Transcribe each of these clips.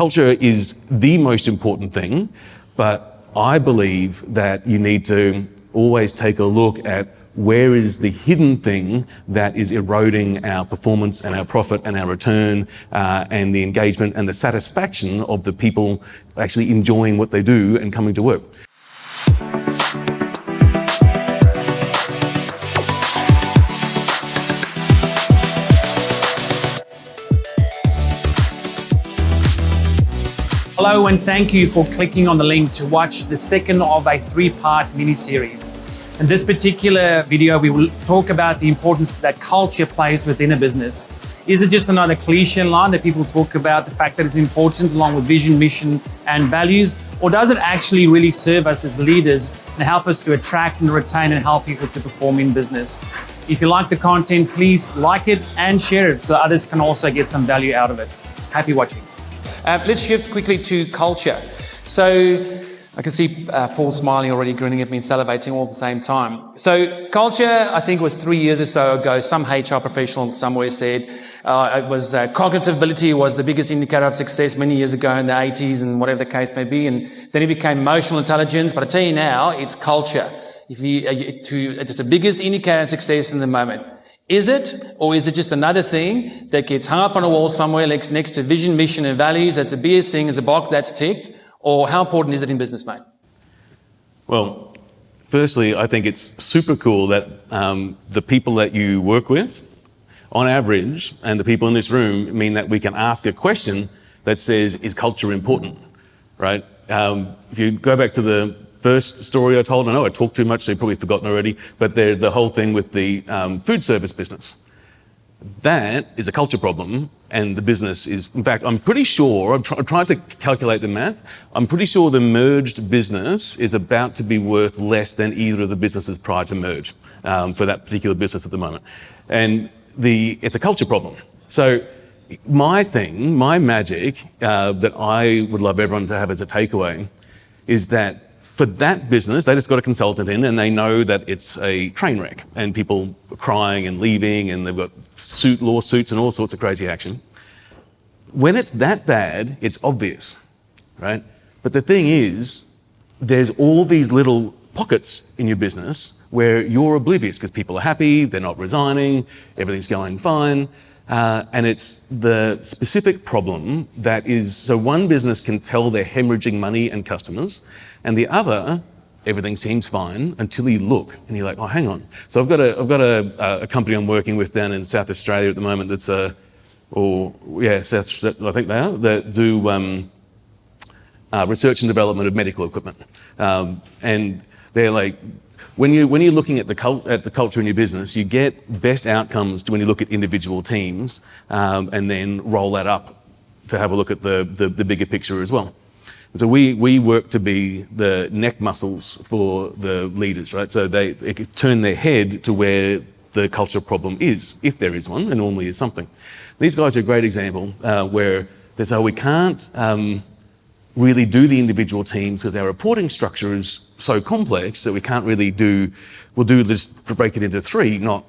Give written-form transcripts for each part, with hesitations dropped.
culture is the most important thing, but I believe that you need to always take a look at where is the hidden thing that is eroding our performance and our profit and our return and the engagement and the satisfaction of the people actually enjoying what they do and coming to work. Hello and thank you for clicking on the link to watch the second of a three-part mini-series. In this particular video, we will talk about the importance that culture plays within a business. Is it just another cliche line that people talk about, the fact that it's important along with vision, mission, and values? Or does it actually really serve us as leaders and help us to attract and retain and help people to perform in business? If you like the content, please like it and share it so others can also get some value out of it. Happy watching. Let's shift quickly to culture. So I can see Paul smiling already, grinning at me and salivating all at the same time. So culture, I think it was 3 years or so ago, some HR professional somewhere said it was cognitive ability was the biggest indicator of success many years ago in the 80s and whatever the case may be. And then it became emotional intelligence. But I tell you now, it's culture. It's the biggest indicator of success in the moment. Is it, or is it just another thing that gets hung up on a wall somewhere next to vision, mission, and values? That's a BS thing, it's a box that's ticked. Or how important is it in business, mate? Well, firstly, I think it's super cool that the people that you work with, on average, and the people in this room mean that we can ask a question that says, is culture important, right? If you go back to the first story I told, I know I talked too much, so you've probably forgotten already, but the whole thing with the food service business. That is a culture problem, and the business is, in fact, I'm pretty sure, I'm trying to calculate the math, I'm pretty sure the merged business is about to be worth less than either of the businesses prior to merge for that particular business at the moment. And it's a culture problem. So my magic that I would love everyone to have as a takeaway is that for that business, they just got a consultant in and they know that it's a train wreck and people are crying and leaving and they've got lawsuits and all sorts of crazy action. When it's that bad, it's obvious, right? But the thing is, there's all these little pockets in your business where you're oblivious because people are happy, they're not resigning, everything's going fine. And it's the specific problem that is, so one business can tell they're hemorrhaging money and customers, and the other, everything seems fine until you look and you're like, oh, hang on. So I've got a company I'm working with down in South Australia at the moment that's I think they are, that do research and development of medical equipment. And they're like, when you're looking at the culture in your business, you get best outcomes when you look at individual teams and then roll that up to have a look at the bigger picture as well. And so we work to be the neck muscles for the leaders, right? So they turn their head to where the culture problem is, if there is one, and normally is something. These guys are a great example where they say, we can't really do the individual teams because our reporting structure is so complex that we can't really we'll do this to break it into three, not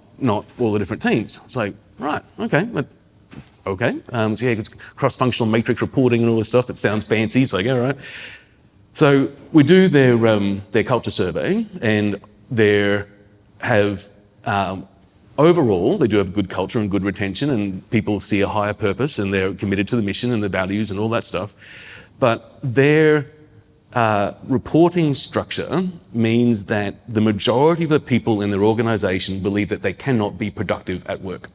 all the different teams. It's like, right, okay. So yeah, it's cross-functional matrix reporting and all this stuff. It sounds fancy. It's like, all right. So we do their culture survey, and overall, they do have good culture and good retention, and people see a higher purpose, and they're committed to the mission and the values and all that stuff. But their reporting structure means that the majority of the people in their organization believe that they cannot be productive at work.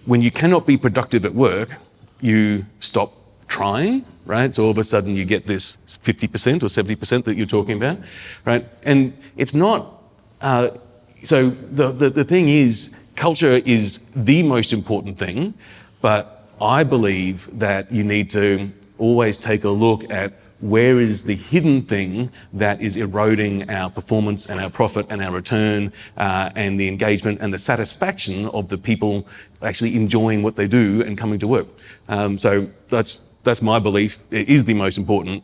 When you cannot be productive at work, you stop trying, right? So all of a sudden you get this 50% or 70% that you're talking about, right? And it's not, so the thing is, culture is the most important thing, but I believe that you need to always take a look at where is the hidden thing that is eroding our performance and our profit and our return and the engagement and the satisfaction of the people actually enjoying what they do and coming to work. So that's my belief. It is the most important,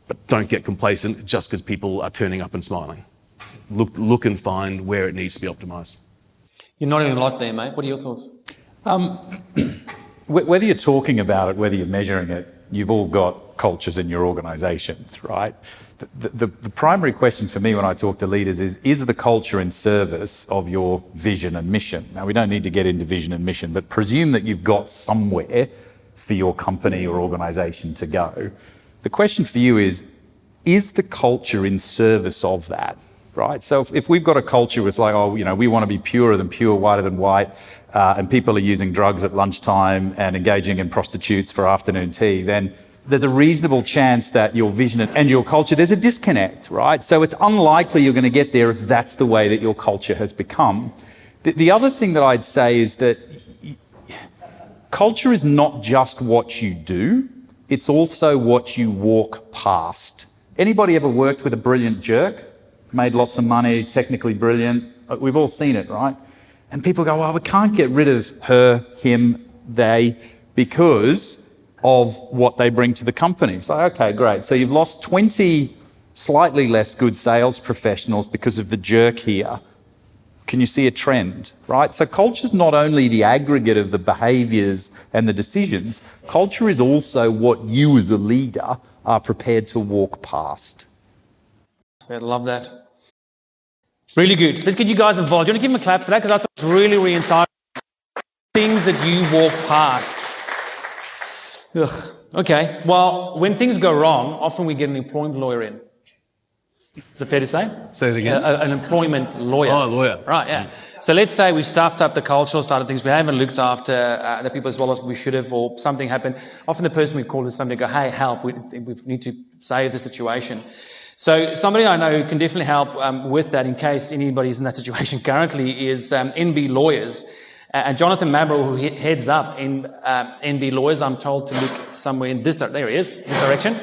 but don't get complacent just because people are turning up and smiling. Look and find where it needs to be optimised. You're nodding a lot there, mate. What are your thoughts? Whether you're talking about it, whether you're measuring it, you've all got cultures in your organisations, right? The primary question for me when I talk to leaders is the culture in service of your vision and mission? Now, we don't need to get into vision and mission, but presume that you've got somewhere for your company or organisation to go. The question for you is the culture in service of that, right? So if we've got a culture that's like, oh, you know, we want to be purer than pure, whiter than white, and people are using drugs at lunchtime and engaging in prostitutes for afternoon tea, then there's a reasonable chance that your vision and your culture, there's a disconnect, right? So it's unlikely you're going to get there if that's the way that your culture has become. The other thing that I'd say is that culture is not just what you do, it's also what you walk past. Anybody ever worked with a brilliant jerk? Made lots of money, technically brilliant? We've all seen it, right? And people go, well, we can't get rid of her, him, they, because of what they bring to the company. It's like, okay, great. So you've lost 20 slightly less good sales professionals because of the jerk here. Can you see a trend, right? So culture is not only the aggregate of the behaviours and the decisions, culture is also what you as a leader are prepared to walk past. I love that. Really good. Let's get you guys involved. Do you want to give them a clap for that? Because I thought it was really, really insightful. Things that you walk past. Ugh. Okay. Well, when things go wrong, often we get an employment lawyer in. Is it fair to say? Say it again. An employment lawyer. Oh, a lawyer. Right, yeah. So let's say we've stuffed up the cultural side of things. We haven't looked after the people as well as we should have, or something happened. Often the person we call is somebody to go, hey, help. We need to save the situation. So somebody I know who can definitely help with that in case anybody's in that situation currently is NB Lawyers. And Jonathan Mabrel, who heads up in NB Lawyers, I'm told to look somewhere in this direction. There he is, this direction.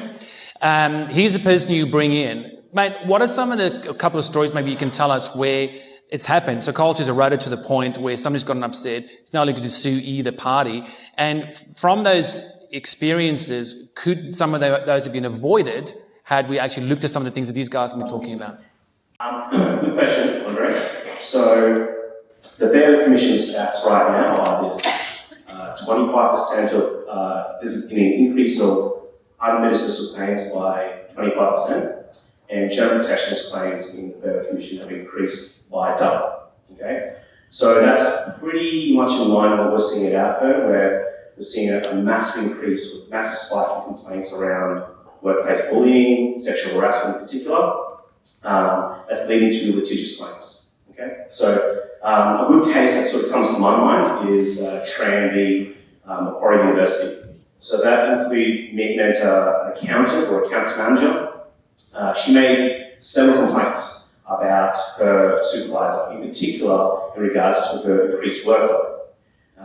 He's the person you bring in. Mate, what are some of a couple of stories maybe you can tell us where it's happened? So culture's eroded to the point where somebody's gotten upset, it's now looking to sue either party. And from those experiences, could some of those have been avoided had we actually looked at some of the things that these guys have been talking about? Good question, Andre. So the Fair Commission stats right now are this: 25% of there's an increase of unfair dismissal claims by 25%, and general protections claims in the Fair Commission have increased by double. Okay, so that's pretty much in line with what we're seeing at AFO, where we're seeing a massive increase, with massive spike in complaints around workplace bullying, sexual harassment in particular. That's leading to litigious claims. Okay, so a good case that sort of comes to my mind is Tran v. Macquarie University. So that meant an accountant or accounts manager. She made several complaints about her supervisor, in particular in regards to her increased workload.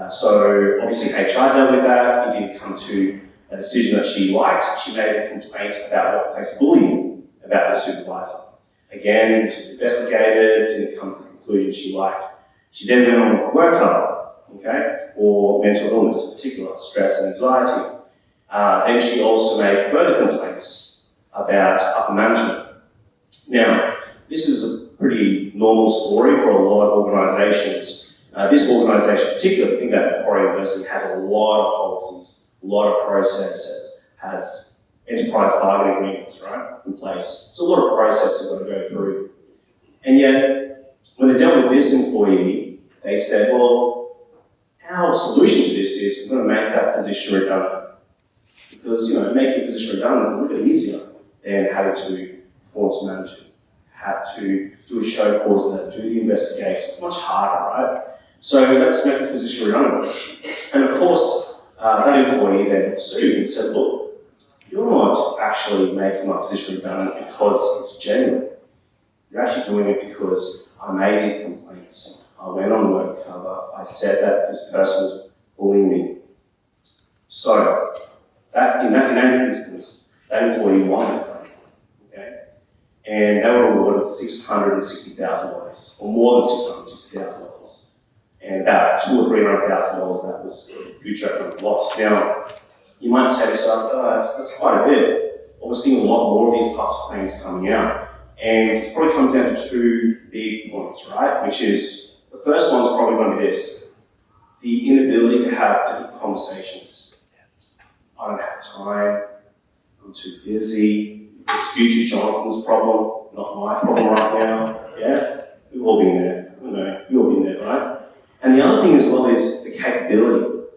So obviously HR dealt with that. It didn't come to a decision that she liked. She made a complaint about workplace bullying about her supervisor. Again, this was investigated, didn't come to the conclusion she liked. She then went on work cover, okay, for mental illness, in particular, stress and anxiety. Then she also made further complaints about upper management. Now, this is a pretty normal story for a lot of organisations. This organisation in particular, I think that Macquarie University has a lot of policies, a lot of processes, has enterprise bargaining agreements, right, in place. It's a lot of processes that go through. And yet, when they dealt with this employee, they said, well, our solution to this is we're going to make that position redundant. Because, making a position redundant is a little bit easier than having to perform some management, have to do a show cause, do the investigation. It's much harder, right? So let's make this position redundant. And of course, that employee then sued and said, look, you're not actually making my position redundant because it's genuine. You're actually doing it because I made these complaints. I went on work cover. I said that this person was bullying me. So in that instance, that employee won that claim. Okay? And they were awarded $660,000, or more than $660,000. And about $200,000 or $300,000 that was huge judgment loss. Now, you might say to yourself, oh, that's quite a bit. But we're seeing a lot more of these types of claims coming out. And it probably comes down to two big points, right? Which is, the first one's probably going to be this: the inability to have difficult conversations. I don't have time, I'm too busy, it's future Jonathan's problem, not my problem right now. Yeah, we've all been there. I know, you've all been there, right? And the other thing as well is the capability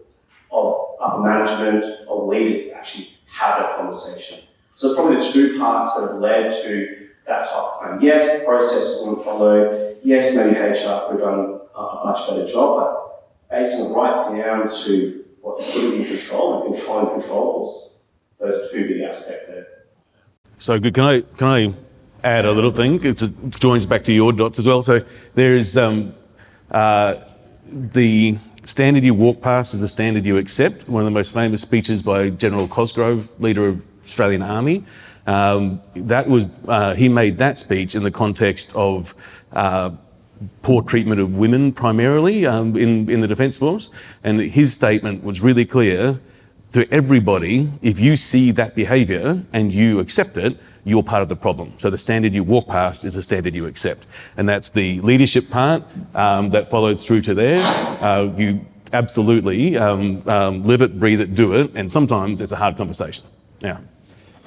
of upper management, of leaders to actually have that conversation. So it's probably the two parts that have led to that type of plan. Yes, the process weren't followed. Yes, maybe HR could have done a much better job, but basing it right down to what you put in control and controlling controls, those two big aspects there. So good. Can I add a little thing? It joins back to your dots as well. So there's the standard you walk past is the standard you accept. One of the most famous speeches by General Cosgrove, leader of Australian Army. He made that speech in the context of poor treatment of women primarily in the Defence Force. And his statement was really clear to everybody: if you see that behaviour and you accept it, you're part of the problem. So the standard you walk past is the standard you accept. And that's the leadership part that follows through to there. You absolutely live it, breathe it, do it. And sometimes it's a hard conversation. Yeah.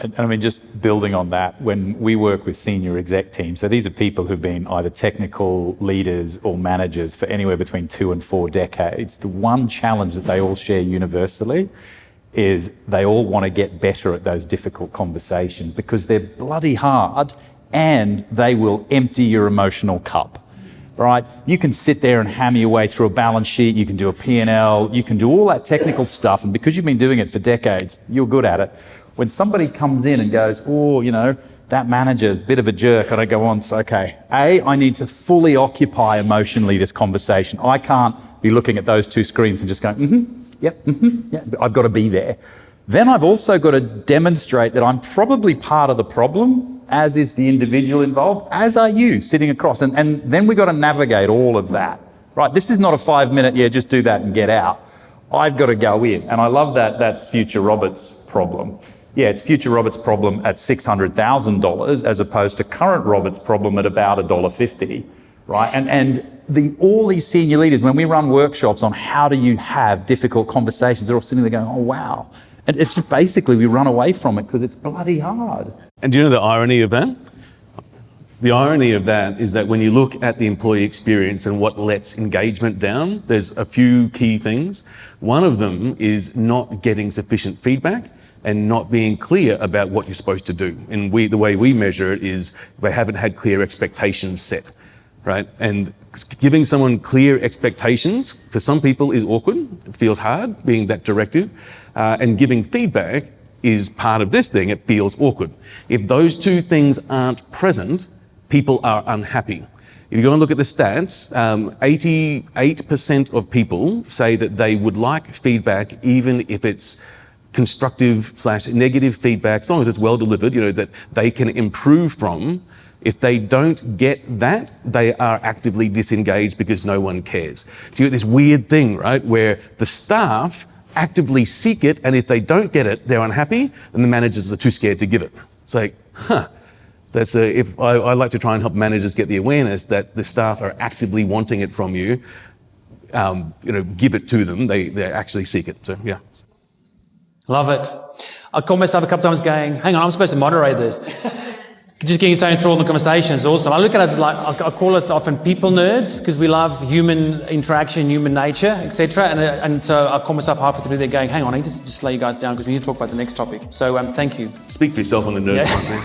And I mean, just building on that, when we work with senior exec teams, so these are people who've been either technical leaders or managers for anywhere between 2 and 4 decades, the one challenge that they all share universally is they all want to get better at those difficult conversations because they're bloody hard and they will empty your emotional cup, right? You can sit there and hammer your way through a balance sheet, you can do a P&L, you can do all that technical stuff, and because you've been doing it for decades, you're good at it. When somebody comes in and goes, oh, you know, that manager's a bit of a jerk, and I go on, so, okay, I need to fully occupy emotionally this conversation. I can't be looking at those two screens and just going, yeah, I've got to be there. Then I've also got to demonstrate that I'm probably part of the problem, as is the individual involved, as are you sitting across. And then we've got to navigate all of that, right? This is not a 5-minute, just do that and get out. I've got to go in. And I love that that's future Robert's problem. Yeah, it's future Robert's problem at $600,000 as opposed to current Robert's problem at about $1.50, right? And all these senior leaders, when we run workshops on how do you have difficult conversations, they're all sitting there going, oh, wow. And it's just basically we run away from it because it's bloody hard. And do you know the irony of that? The irony of that is that when you look at the employee experience and what lets engagement down, there's a few key things. One of them is not getting sufficient feedback and not being clear about what you're supposed to do. And the way we measure it is they haven't had clear expectations set, right? And giving someone clear expectations for some people is awkward. It feels hard being that directive. And giving feedback is part of this thing. It feels awkward. If those two things aren't present, people are unhappy. If you go and look at the stats, 88% of people say that they would like feedback even if it's constructive/negative feedback, as long as it's well delivered, that they can improve from. If they don't get that, they are actively disengaged because no one cares. So you get this weird thing, right, where the staff actively seek it, and if they don't get it, they're unhappy, and the managers are too scared to give it. It's like, that's if I like to try and help managers get the awareness that the staff are actively wanting it from you. Give it to them. They actually seek it. So yeah. Love it. I caught myself a couple times going, hang on, I'm supposed to moderate this. Just getting so enthralled in the conversation is awesome. I look at us like, I call us often people nerds because we love human interaction, human nature, etc. And so I call myself halfway through there going, hang on, I need to just lay you guys down because we need to talk about the next topic. So thank you. Speak for yourself on the nerd front, man.